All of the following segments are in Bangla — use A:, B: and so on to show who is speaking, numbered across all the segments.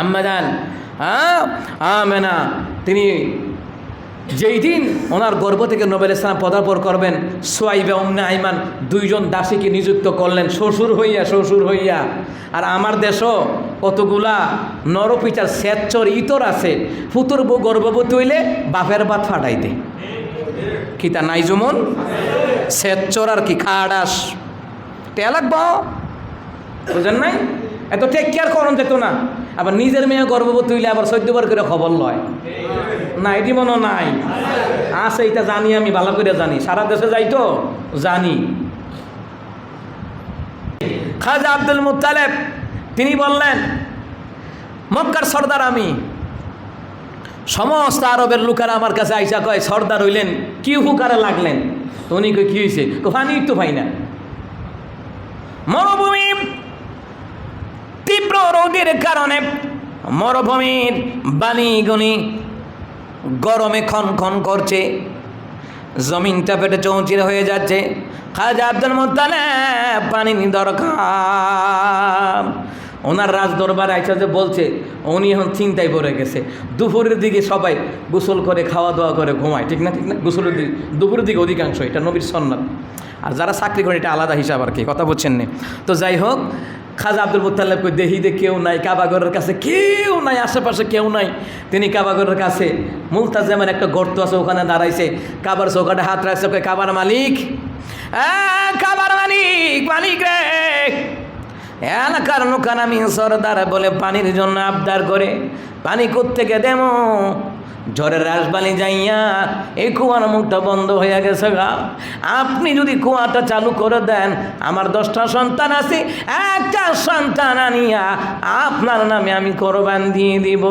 A: আম্মা জান আমেনা তিনি যেই দিন ওনার গর্ভ থেকে নবী আলাইহিস সালাম পদার্পণ করবেন, সুয়াইবা উম্মে আইমান দুইজন দাসীকে নিযুক্ত করলেন শ্বশুর হইয়া। আর আমার দেশও কতগুলা নরপিচার স্বেচ্ছর ইতর আছে, ফুতুর বউ গর্ভবতী হইলে বাপের ভাত ফাটাইতে কি তা নাই যেমন স্বেচ্ছর আর কি খাডাস টেয়া লাগবো, বুঝেন নাই? এত টেক কেয়ার করন যেত না। আবার নিজের মেয়ে গর্ভবতী হইলে আবার 14 বার করে খবর লয় না, এটি মনে নাই আছে, এটা জানি, আমি ভালো করে জানি, সারা দেশে যাই তো জানি। খাজা আব্দুল মুত্তালিব তিনি বললেন, মক্কার সর্দার আমি, সমস্ত আরবের লোকেরা আমার কাছে আইসা কয় সর্দার হইলেন, কি হুকারে লাগলেন? তো উনি কই কি হয়েছে? পানি তো পাই না, মরুভূমি, তীব্র রোদের কারণে মরুভূমির বালিগুনি গরমে খন করছে, জমিনটা পেটে চৌচির হয়ে যাচ্ছে। খাজা আব্দুল মুত্তালিব পানি দরকার। ওনার রাজ দরবার আইসা যে বলছে, উনি এখন চিন্তায় পড়ে গেছে। দুপুরের দিকে সবাই গোসল করে খাওয়া দাওয়া করে ঘুমায়, ঠিক না? গোসলের দিকে, দুপুরের দিকে অধিকাংশ, এটা নবীর সুন্নাত। আর যারা চাকরি করে এটা আলাদা হিসাব আর কি, কথা বলছেন না। তো যাই হোক, খাজা আব্দুল মুত্তালিব কই দেখি যে কেউ নাই, কাবাঘরের কাছে কেউ নাই, আশেপাশে কেউ নাই। তিনি কাবাঘরের কাছে মুলতাজিমের একটা গর্ত আছে, ওখানে দাঁড়াইছে, কাবার চৌকাটে হাত রাখছে, কই কাবার মালিক, কাবার মালিক রে, এলাকার লোকান আমি সরদার বলে পানির জন্য আবদার করে, পানি কোত্থেকে দেবো? ঝড়ের রাজবালি যাইয়া এই কুয়ার মুখটা বন্ধ হয়ে গেছে গা। আপনি যদি কুয়াটা চালু করে দেন, আমার 10টা সন্তান আছে, একটা সন্তান আনিয়া আপনার নামে আমি কোরবান দিয়ে দিব।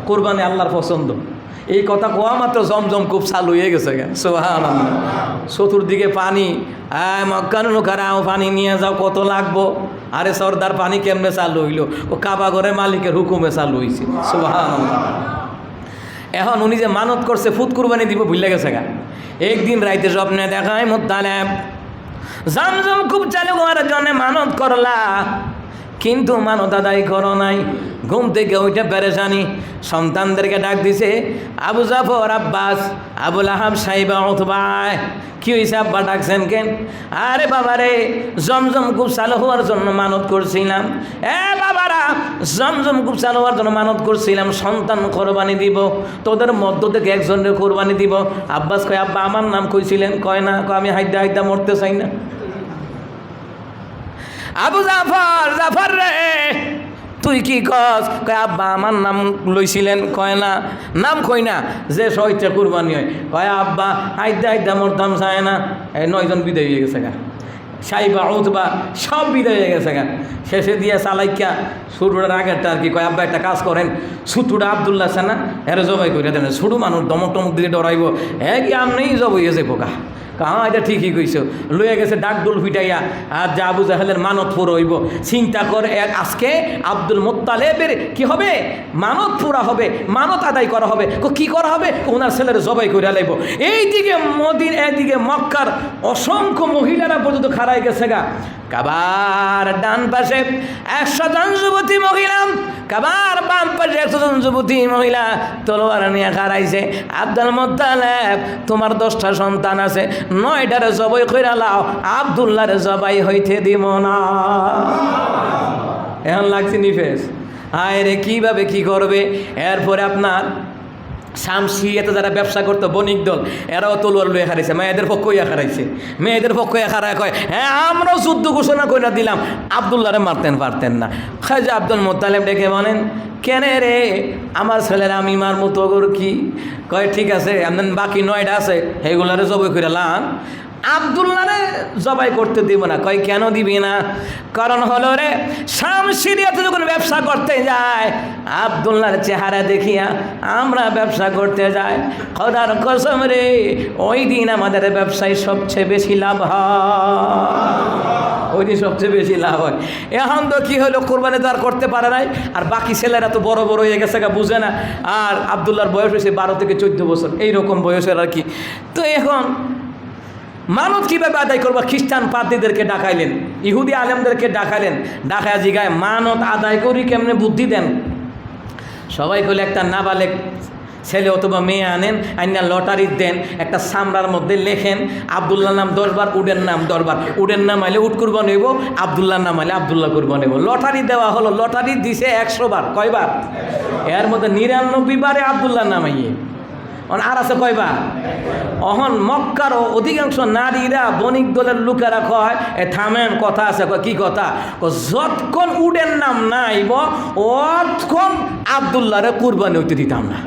A: কোরবানি আল্লাহর পছন্দ। এই কথা কোয়া মাত্র জমজম খুব চালু হয়ে গেছে গা, সুবহানাল্লাহ। চতুর্দিকে পানি, মক্কার লোকেরাও পানি নিয়ে যাও, কত লাগবো? আরে সর্দার পানি কেমনে চালু হইলো? ও কাবাঘরের মালিকের হুকুমে চালু হয়েছে, সুবহানাল্লাহ। এখন উনি যে মানত করছে ফুত কুরবানি দিব ভুলে গেছে গা। একদিন রাইতে স্বপ্নে দেখায় মুত্তালিব জমজম খুব চালু হওয়ার জন্য মানত করলা, কিন্তু মানত আদায় করো নাই। ঘুম থেকে ওইটা পেরেশানি, সন্তানদেরকে ডাক দিছে, আবু জাফর, আব্বাস, আবুল আহাব, সাইবা, উতবা, কি হয়েছে আব্বা ডাকছেন কেন? আরে বাবারে, জমজম খুব চালু হওয়ার জন্য মানত করছিলাম। বাবারা, জমজম খুব চালু হওয়ার জন্য মানত করছিলাম, সন্তান কোরবানি দিব, তোদের মধ্য থেকে একজনের কোরবানি দিব। আব্বাস কয়, আব্বা আমার নাম কইছিলেন? কয় না, আমি হাইদা মরতে চাই না। আবু জাফর রে, তুই কি কস? কয় আব্বা আমার নাম লইছিলেন? কয় না, নাম কই না, যে সহিতে কুরবানি হয়। কয় আব্বা হাইদা মরতাম চায় না। 9 জন বিদায় হয়ে গেছে গা, সাইবা, উতবা সব বিদায় হয়ে গেছে গা। শেষে দিয়ে চালাইকা শুরুটার আগেরটা আর কি, কয় আব্বা একটা কাজ করেন, ছুটুটা আবদুল্লাহ আছে না, এরা জবাই করে দেন। ছোটো মানুষ দমক টমক দিয়ে ডরাইব, কি আমনেই জব হয়ে যাবো গা। হ্যাঁ, এটা ঠিকই কইছো। লইয়া গেছে ডাকডোল ফিটাইয়া, আর যা আবু জাহেলের মানত পুরো হইব। চিন্তা করে আজকে আব্দুল মুত্তালিবের কি হবে? মানত পুরা হবে, মানত আদায় করা হবে। কি করা হবে? ওনার ছেলের জবাই করে লাইব। এইদিকে এদিকে মক্কার অসংখ্য মহিলারা পর্যন্ত খাড়াই গেছে গা। কাবার ডান পাশে 100 জন যুবতী মহিলা, কাবার বাম পাশে 100 জন যুবতী মহিলা তলোয়ার নিয়ে খাড়াইছে। আব্দুল মুত্তালিব, তোমার 10টা সন্তান আছে, 9টারে জবাই কইরা লাও, আব্দুল্লাহরে জবাই হইতে দিব না। এখন লাগছে নিফেস, হায় রে কিভাবে কি করবে? এরপরে আপনার শামসিয়াতে যারা ব্যবসা করতো বণিক দল, এরাও তলোয়ার লইয়া হারাইছে, মেয়েদের পক্ষ হইয়া হারাইছে। মেয়েদের পক্ষ হইয়া হারায় কয়, হ্যাঁ আমরাও যুদ্ধ ঘোষণা করে দিলাম, আব্দুল্লাহরে মারতেন পারতেন না। খাজা আব্দুল মুত্তালিব ডেকে বলেন, কেন রে আমার ছেলেরা আমি মারমু, তোর কি? কয় ঠিক আছে, এমন বাকি 9টা আছে, সেগুলারে জবাই করে লান, আব্দুল্লাহরে জবাই করতে দিব না। কয় কেন দিবি না? কারণ হলো রে, শামসিরিয়াতে যখন ব্যবসা করতে যায়, আব্দুল্লাহর চেহারা দেখিয়া আমরা ব্যবসা করতে যাই, খোদার কসম রে, ওই দিন আমাদের ব্যবসায় সবচেয়ে বেশি লাভ হয়, ওই দিন সবচেয়ে বেশি লাভ হয়। এখন তো কি হলো, কোরবানি তো আর করতে পারে নাই, আর বাকি ছেলেরা তো বড় বড় হয়ে গেছে, বুঝে না। আর আব্দুল্লাহর বয়স হয়েছে 12 থেকে 14 বছর, এইরকম বয়সের আর কি। তো এখন মানত কিভাবে আদায় করবো? খ্রিস্টান পাদ্রীদেরকে ডাকাইলেন, ইহুদি আলেমদেরকে ডাকাইলেন, ডাকায় জিগায় মানত আদায় করি কেমনে, বুদ্ধি দেন। সবাই বলে একটা নাবালেক ছেলে অথবা মেয়ে আনেন, আইনা লটারি দেন, একটা সামরার মধ্যে লেখেন আবদুল্লাহ নাম 10 বার, উডের নাম 10 বার, উডের নাম আইলে উট কুরবান হইব, আবদুল্লাহ নাম আইলে আবদুল্লাহ কুরবান হইব। লটারি দেওয়া হলো, লটারি দিছে 100 বার, কয়বার? এর মধ্যে 99 বারে আবদুল্লাহ নাম আইয়ে, আর আছে কয়বার? অহন মক্কার অধিকাংশ নারীরা বণিক দলের লোকেরা কয় এ থামেন, কথা আছে। কি কথা? যতক্ষণ উডের নাম নাইব অতক্ষণ আবদুল্লাহরে কুরবানি হইতে দিতাম না।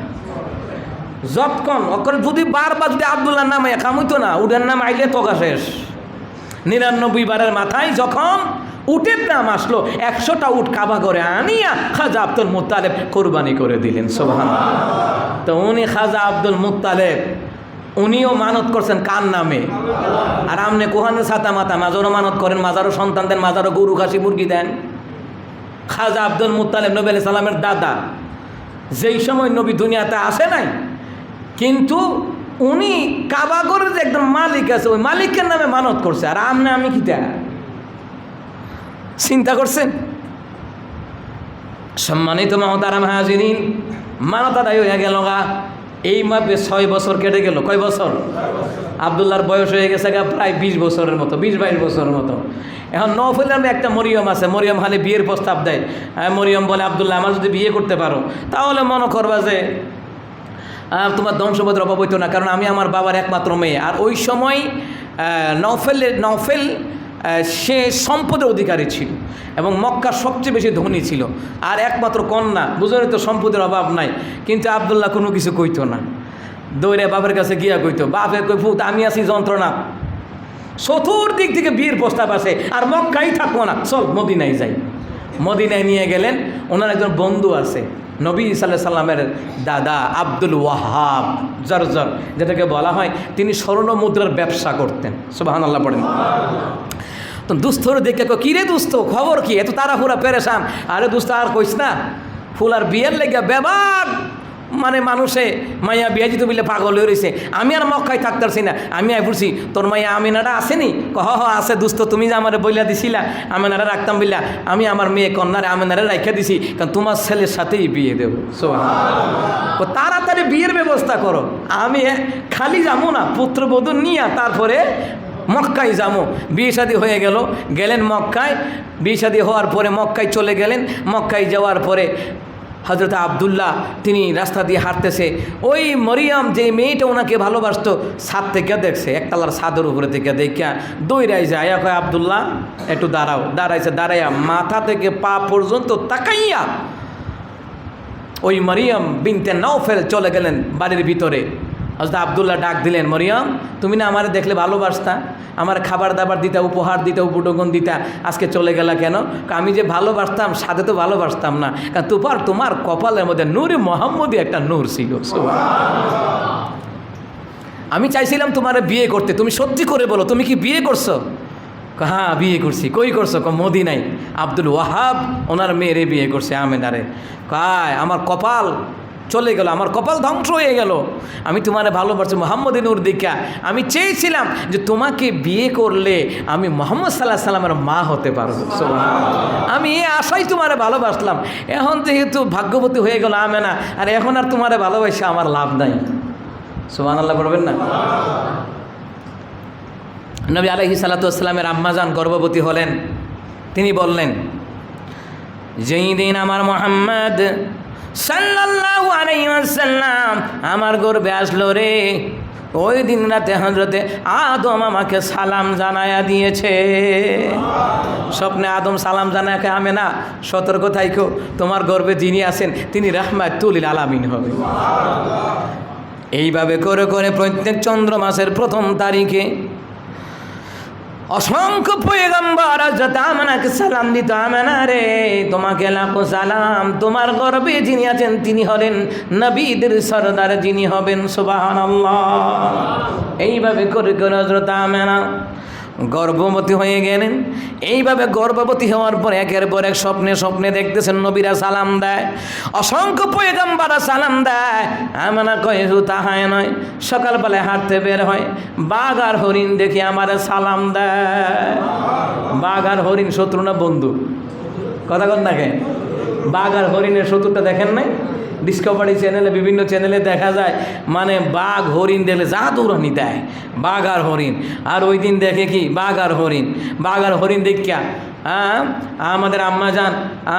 A: যতক্ষণ ওখানে যদি বারবার যদি আবদুল্লাহ নাম কাম হইতো না, উডের নাম আইলে তোকা শেষ। 99 বারের মাথায় যখন উটের নাম আসলো, 100টা উট কাবা করে আনিয়া খাজা আব্দুল মুত্তালেব কোরবানি করে দিলেন। সুবহানাল্লাহ। তো উনি খাজা আব্দুল মুত্তালেব উনিও মানত করছেন কার নামে? আর আমনে কোহানের ছাতা মাতা মাজারও মানত করেন, মাজারও সন্তান দেন, মাজারও গরু খাসি মুরগি দেন। খাজা আব্দুল মুত্তালেব নবী আলাইহিস সালামের দাদা, যেই সময় নবী দুনিয়াতে আসে নাই, কিন্তু উনি কাবাগরের যে একদম মালিক আছে, ওই মালিকের নামে মানত করছে। আর আমনে আমি কিতা চিন্তা করছেন? সম্মানিত মহতারাম হাজিরিন, মানত আদায় হয়ে গেল গা। এই মাপে 6 বছর কেটে গেল। কয় বছর? আবদুল্লাহর বয়স হয়ে গেছে গা প্রায় 20 বছরের মতো, 20-22 বছরের মতো। এখন নওফেলের নামে একটা মরিয়ম আছে, মরিয়ম খালি বিয়ের প্রস্তাব দেয়। মরিয়ম বলে আবদুল্লাহ আমার যদি বিয়ে করতে পারো তাহলে মনে করবা যে তোমার ধ্বংসবোধের অভাব হইতো না, কারণ আমি আমার বাবার একমাত্র মেয়ে। আর ওই সময় নওফেল সে সম্পদের অধিকারী ছিল এবং মক্কার সবচেয়ে বেশি ধনী ছিল, আর একমাত্র কন্যা, বুঝলেন তো সম্পদের অভাব নাই। কিন্তু আবদুল্লাহ কোনো কিছু কইতো না, দৌড়ে বাপের কাছে গিয়া কইতো, বাপে কই ফুত আমি আছি যন্ত্রণা। চতুর্দিক থেকে বিয়ের প্রস্তাব আছে, আর মক্কাই থাকবো না, চল মদিনায় যাই। মদিনায় নিয়ে গেলেন। ওনার একজন বন্ধু আছে, নবী সাল্লাল্লাহু আলাইহি সাল্লামের দাদা আব্দুল ওয়াহাব জরজর, যেটাকে বলা হয়, তিনি স্বর্ণ মুদ্রার ব্যবসা করতেন। সুবহানাল্লাহ পড়েন। তো দুস্থর দেখে কি রে দুস্থ, খবর কি, এত তাড়াহুড়া পেরেশান? আরে দুস্থ আর কইস না, ফুলার বিয়ের লেগে বেবাক মানে মানুষে মাইয়া বিয়া দিতে বললে পাগল হয়ে রয়েছে। আমি আর মক্কায় থাকতেছি না, আমি আই বলছি তোর মাইয়া আমিনাটা আসেনি? হ আছে দুস্থ, তুমি যে আমার বইলা দিছিলা আমিনারা রাখতাম বললা, আমি আমার মেয়ে কন্যারে আমিনারে রাখা দিছি, কারণ তোমার ছেলের সাথেই বিয়ে দেবো। তাড়াতাড়ি বিয়ের ব্যবস্থা করো, আমি খালি যাবো না, পুত্রবধূ নিয়ে তারপরে মক্কায় যাবো। বিয়ে শাদী হয়ে গেলেন মক্কায়। বিয়ে শাদী হওয়ার পরে মক্কায় চলে গেলেন। মক্কায় যাওয়ার পরে হযরত আবদুল্লাহ তিনি রাস্তা দিয়ে হাঁটতেছে, ওই মরিয়ম যে মেয়েটা ওনাকে ভালোবাসতো ছাদ থেকে দেখছে, একতলার ছাদের উপরে থেকে দেখিয়া দৌড়াই যায়, কয় আবদুল্লাহ একটু দাঁড়াও। দাঁড়াইছে, দাঁড়াইয়া মাথা থেকে পা পর্যন্ত তাকাইয়া ওই মরিয়ম বিনতে নওফেল চলে গেলেন বাড়ির ভিতরে। হযরত আবদুল্লাহ ডাক দিলেন, মরিয়ম তুমি না আমার দেখলে ভালোবাসতা, আমার খাবার দাবার দিতা, উপহার দিতা, উপটকন দিতা, আজকে চলে গেলা কেন? আমি যে ভালোবাসতাম সাথে তো ভালোবাসতাম না, কারণ তোমার কপালের মধ্যে নূরে মোহাম্মদী একটা নূর ছিল। আমি চাইছিলাম তোমার বিয়ে করতে, তুমি সত্যি করে বলো তুমি কি বিয়ে করছো? হ্যাঁ বিয়ে করছি। কই করছো? মদিনায়। আব্দুল ওয়াহাব ওনার মেয়েরে বিয়ে করছে, আমেনারে। কায় আমার কপাল চলে গেল, আমার কপাল ধ্বংস হয়ে গেল। আমি তোমারে ভালোবাসি মোহাম্মদী নূর দেখা। আমি চেয়েছিলাম যে তোমাকে বিয়ে করলে আমি মোহাম্মদ সাল্লাল্লাহু আলাইহি সাল্লামের মা হতে পারবো। আমি এই আশাই তোমারে ভালোবাসলাম। এখন যেহেতু ভাগ্যবতী হয়ে গেল আমেনা, আর এখন আর তোমারে ভালোবাসা আমার লাভ নাই। সুবহানাল্লাহ বলবেন না? নবী আলাইহিস সালাতু ওয়াস সালামের আম্মাজান গর্ভবতী হলেন। তিনি বললেন, যেই দিন আমার মুহাম্মদ সাল্লাল্লাহু আলাইহি ওয়াসাল্লাম আমার গর্ভে আসলো রে, ওই দিন রাতে হযরতে আদম আমাকে সালাম জানায়া দিয়েছে। স্বপ্নে আদম সালাম জানায়, আমেনা সতর্ক থাইকো, তোমার গর্ভে যিনি আছেন তিনি রাহমাতুল লিল আলামিন হবে। এইভাবে করে করে প্রত্যেক চন্দ্র মাসের প্রথম তারিখে অসংখ্য পয়গম্বর হযরত আমেনাকে সালাম দিত, আমেনা রে তোমাকে লাখো সালাম, তোমার গর্ভে যিনি আছেন তিনি হলেন নবীদের সরদার, যিনি হবেন সুবহানাল্লাহ। এইভাবে করে করে হযরত আমেনা গর্ভবতী হয়ে গেলেন। এইভাবে গর্ভবতী হওয়ার পর একের পর এক স্বপ্নে স্বপ্নে দেখতেছেন নবীরা সালাম দেয়, অসংখ্য পয়গম্বররা সালাম দেয়। আমেনা কয় শুধু তাহাই নয়, সকালবেলায় হাঁটতে বের হয়, বাঘ আর হরিণ দেখি আমার সালাম দেয়। বাঘ আর হরিণ শত্রু না বন্ধু? কথা কন দেখেন, বাঘ আর হরিণের শত্রুটা দেখেন নাই? ডিসকভারি চ্যানেলে, বিভিন্ন চ্যানেলে দেখা যায়, মানে বাঘ হরিণ দেখলে যা দৌড়ানি দেয়, বাঘ আর হরিণ। আর ওই দিন দেখে কি বাঘ আর হরিণ, বাঘ আর হরিণ দেখিয়া আমাদের আম্মা যান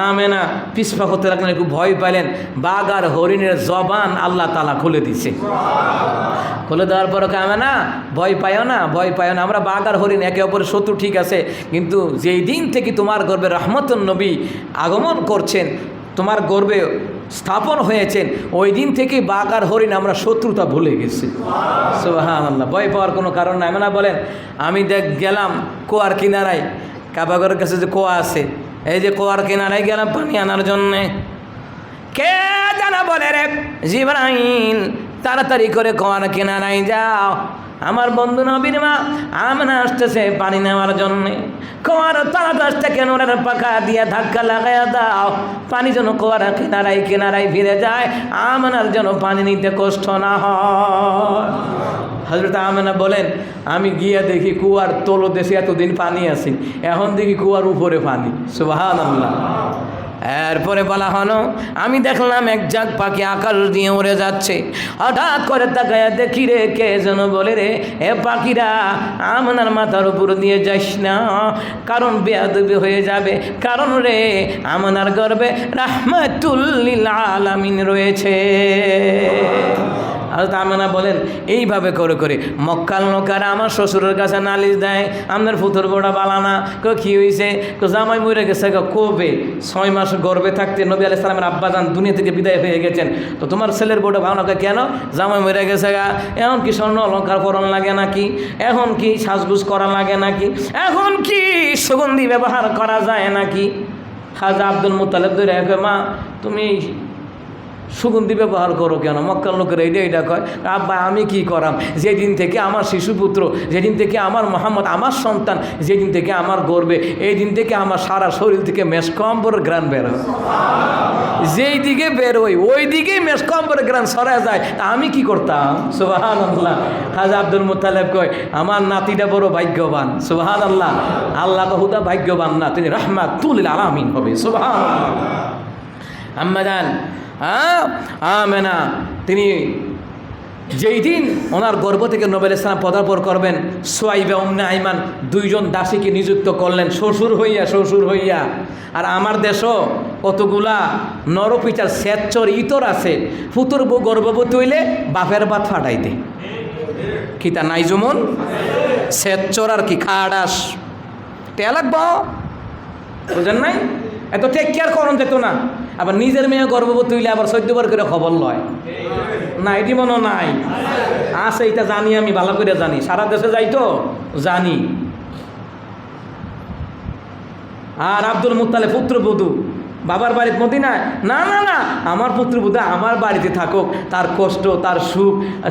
A: আমেনা পিছপা করতে লাগলেন, একটু ভয় পাইলেন। বাঘ আর হরিণের জবান আল্লাহ তাআলা খুলে দিচ্ছে। খুলে দেওয়ার পর আমেনা ভয় পাইও না, ভয় পাইও না, আমরা বাঘ আর হরিণ একে অপরের শত্রু ঠিক আছে, কিন্তু যেই দিন থেকে তোমার গর্ভে রহমতুন নবী আগমন করছেন, তোমার গর্ভে স্থাপন হয়েছেন, ওই দিন থেকে বাঘ আর হরিণ আমরা শত্রুতা ভুলে গেছি। সুবহানাল্লাহ, ভয় পাওয়ার কোনো কারণ নাই। না বলেন, আমি গেলাম কুয়ার কিনারায়, কাবাগরের কাছে যে কুয়া আছে, এই যে কুয়ার কিনারায় গেলাম পানি আনার জন্যে, কে জানা বলে রে জিবরাইল তাড়াতাড়ি করে কুয়ার কিনারায় যাও, আমার বন্ধু নবীর মা আমেনা আসতেছে পানি নেওয়ার জন্যে। কুয়ার তলাদাস থেকে নোরের পাখা দিয়ে ধাক্কা লাগাইয়া দাও, পানি যেন কুয়ার কিনারায় কিনারায় ফিরে যায়, আমেনার যেন পানি নিতে কষ্ট না হয়। হযরত আমেনা বলেন, আমি গিয়া দেখি কুয়ার তলদেশে এতদিন পানি আছে, এখন দেখি কুয়ার উপরে পানি। সুবহানাল্লাহ। এরপরে বলা হলো, আমি দেখলাম এক ঝাঁক পাখি আকাশ দিয়ে উড়ে যাচ্ছে, হঠাৎ করে তাকায়া দেখি রে কে যেন বলে রে, এ পাখিরা আমেনার মাথার উপর দিয়ে যাস না, কারণ বেয়াদবি হয়ে যাবে, কারণ রে আমেনার গর্ভে রাহমাতুল লিল আলামিন রয়েছে। হযরত আমেনা বলেন, এইভাবে করে করে মক্কার লোকেরা আমার শ্বশুরের কাছে নালিশ দেয়, আপনার ফুতুর গোড়া বালানা। কী হয়েছে? জামাই মরে গেছে। কবে? 6 মাস গর্ভে থাকতে নবী আলাইহিস সালামের আব্বাজান দুনিয়া থেকে বিদায় হয়ে গেছেন, তো তোমার ছেলের বউটা ভালো না কেন? জামাই মরে গেছে গা, এখন কি স্বর্ণ অলঙ্কার পরন লাগে নাকি? এখন কি সাজগুজ করা লাগে নাকি? এখন কি সুগন্ধি ব্যবহার করা যায় নাকি? খাজা আব্দুল মুত্তালিব ধরে মা তুমি সুগন্ধি ব্যবহার করো কেন? মক্কার লোকের এইটা কয়, আব্বা আমি কি করাম, যেদিন থেকে আমার শিশুপুত্র, যেদিন থেকে আমার মোহাম্মদ আমার সন্তান, যেদিন থেকে আমার গর্বে, এই দিন থেকে আমার সারা শরীর থেকে মেসকম্বরের গ্রান বের হয়, যেই দিকে বের হই ওই দিকেই মেসকম্বরের গ্রান সরা যায়, তা আমি কি করতাম? সুবহানাল্লাহ। খাজা আব্দুল মুত্তালিব কয়, আমার নাতিটা বড় ভাগ্যবান। সুবহানাল্লাহ। আল্লাহ কহুদা ভাগ্যবান না, তিনি রাহমাতুল লিল আলামিন হবে। সুবহানাল্লাহ। আম্মা জান আমেনা তিনি যেই দিন ওনার গর্ভ থেকে নবী আলাইহিস সালাম পদার্পণ করবেন, সুয়াইবা উম্মে আইমান 2 জন দাসীকে নিযুক্ত করলেন শ্বশুর হইয়া। আর আমার দেশও কতগুলা নরপিচার স্বেচ্ছর ইতর আছে, ফুতুর বউ গর্ভবতী হইলে বাপের বাত ফাটাইতে কি তা নাই যেমন স্বেচ্ছর আর কি খাড়াস টেয়া লাগবো, বুঝেন নাই? এত টেক কেয়ার করন যেত না। আবার নিজের মেয়ে গর্ভবতী হইলে আবার 14 বার করে খবর লয় না, এটি মনে নাই আছে, এটা জানি, আমি ভালো করে জানি, সারা দেশে যাই তো জানি। আর আব্দুল মুত্তালিব পুত্রবধূ বাবার বাড়ির মদিনায়, না না না, আমার পুত্রবধূ আমার বাড়িতে থাকুক, তার কষ্ট, তার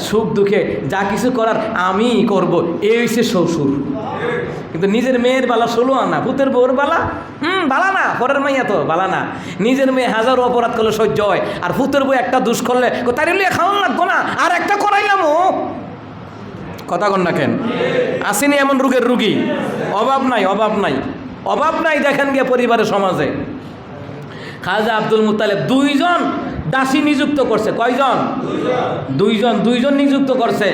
A: সুখ দুঃখে যা কিছু করার আমি করব, এই হচ্ছে শ্বশুর। কিন্তু নিজের মেয়ের বালা 16 আনা, পুতের বউর বালা বালা না, পরের মাইয়া তো বালা না। নিজের মেয়ে হাজারো অপরাধ করলে সহ্য হয়, আর পুতের বউ একটা দুষ করলে তাই খাওয়ান লাগবো না, আর একটা করাইলাম। ও কথা কন না কেন? আসেনি এমন রোগের রুগী? অভাব নাই দেখেন গিয়ে পরিবারের সমাজে। খাজা আব্দুল মুত্তালিব 2 জন দাসী নিযুক্ত করছে। কয়জন? 2 জন নিযুক্ত করছে।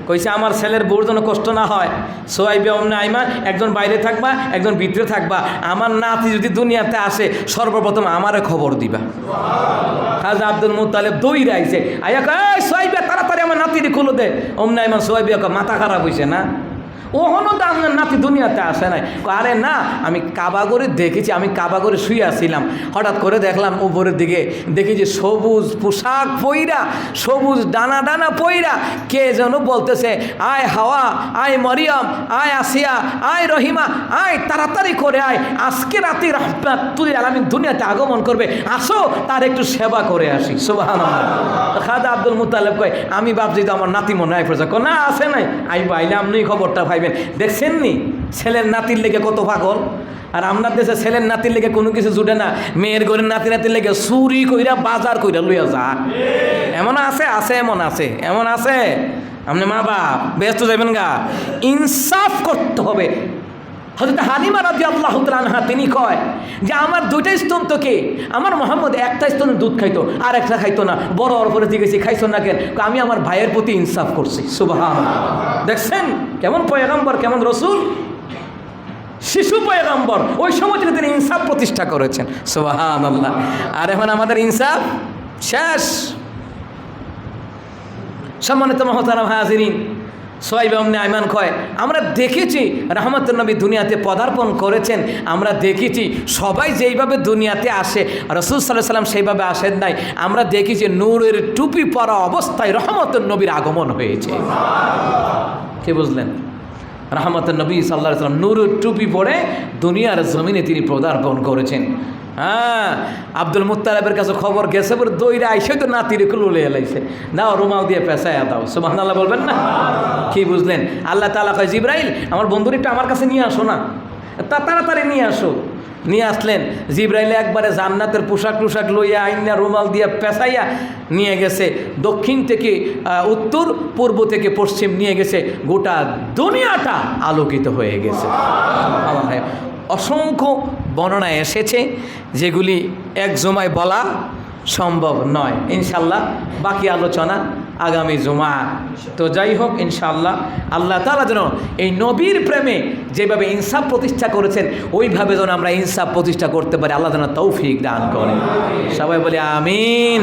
A: কইছে আমার ছেলের বউর জন্য কষ্ট না হয়, সুয়াইবা উম্মে আইমান একজন বাইরে থাকবা, একজন ভিতরে থাকবা, আমার নাতি যদি দুনিয়াতে আসে সর্বপ্রথম আমারে খবর দিবা। খাজা আব্দুল মুত্তালিব দৌড়ে আইছে, আইয়া কয় সুয়াইবা তাড়াতাড়ি আমার নাতিরে খুলে দে। উম্মে আইমান সুয়াইবা মাথা খারাপ হইছে না, ওহনো তো আপনার নাতি দুনিয়াতে আসে নাই। আরে না, আমি কাবাগরে দেখেছি, আমি কাবাগরে শুয়ে আসছিলাম, হঠাৎ করে দেখলাম উপরের দিকে, দেখি যে সবুজ পোশাক পইরা, সবুজ ডানা ডানা পইরা কে যেন বলতেছে, আয় হাওয়া, আয় মরিয়ম, আয় আসিয়া, আয় রহিমা, আয় তাড়াতাড়ি করে আয়, আজকে রাতে রাহমাতুল লিল আলামিন দুনিয়াতে আগমন করবে, আসো তার একটু সেবা করে আসি। সুবহানাল্লাহ। খাজা আব্দুল মুত্তালিব কয়, আমি ভাবছি তো আমার নাতি মনে হয় পড়ছে, না আসে নাই, আইবা আইলে আপনি খবরটা ভাই খাইবেন। দেখছেন নি ছেলের নাতির লেগে কত পাগল, আর আপনার দেশে ছেলের নাতির লেগে কোনো কিছু জুটে না, মেয়ের ঘরের নাতির লেগে চুরি কইরা বাজার কইরা লইয়া যা। এমন আছে, এমন আছে। আপনি মা বাপ ব্যস্ত যাবেন গা, ইনসাফ করতে হবে। হযরত হালিমা রাদিয়াল্লাহু তাআলা আনহা তিনি কয় যে আমার দুইটা স্তন তো কে, আমার মোহাম্মদ একটা স্তনের দুধ খাইতো আর একটা খাইতো না। বড় অপরে জিজ্ঞেসি খাইছো না কেন? আমি আমার ভাইয়ের প্রতি ইনসাফ করছি। সুবহানাল্লাহ। দেখছেন কেমন পয়গম্বর, কেমন রসুল, শিশু পয়গম্বর, ওই সময় তিনি ইনসাফ প্রতিষ্ঠা করেছেন। সুবহানাল্লাহ। আর এখন আমাদের ইনসাফ শেষ। সম্মানিত মুহতারাম হাজিরিন, সোহাইব ইবনে আয়মান কয় আমরা দেখেছি রাহমাতুন নবী দুনিয়াতে পদার্পণ করেছেন, আমরা দেখেছি সবাই যেইভাবে দুনিয়াতে আসে রাসূল সাল্লাল্লাহু আলাইহি ওয়াসাল্লাম সেইভাবে আসেন নাই। আমরা দেখেছি নূরের টুপি পরা অবস্থায় রাহমাতুন নবীর আগমন হয়েছে। কি বুঝলেন? রাহমাতুন নবী সাল্লাল্লাহু আলাইহি ওয়াসাল্লাম নূরের টুপি পরে দুনিয়ার জমিনে তিনি পদার্পণ করেছেন। হ্যাঁ, আব্দুল মুত্তালিবের কাছে খবর গেছে, পরে দইরা আইসে তো নাতিরে কুলে এলাইছে, দাও রুমাল দিয়ে পেঁচাইয়া দাও। সুবহানাল্লাহ বলবেন না? কি বুঝলেন? আল্লাহ তাআলা কয় জিবরাইল আমার বন্ধুর একটু আমার কাছে নিয়ে আসো না, তাড়াতাড়ি নিয়ে আসো। নিয়ে আসলেন। জিবরাইল একবারে জান্নাতের পোশাক টুশাক লইয়া আইনা রুমাল দিয়ে পেঁচাইয়া নিয়ে গেছে। দক্ষিণ থেকে উত্তর, পূর্ব থেকে পশ্চিম নিয়ে গেছে। গোটা দুনিয়াটা আলোকিত হয়ে গেছে। অসংখ্য বর্ণনা এসেছে যেগুলি এক জুমায় বলা সম্ভব নয়। ইনশাল্লাহ বাকি আলোচনা আগামী জুমা। তো যাই হোক, ইনশাআল্লাহ আল্লাহ তাআলা যেন এই নবীর প্রেমে যেভাবে ইনসাফ প্রতিষ্ঠা করেছেন ওইভাবে যেন আমরা ইনসাফ প্রতিষ্ঠা করতে পারি, আল্লাহ যেন তৌফিক দান করেন। সবাই বলি আমিন।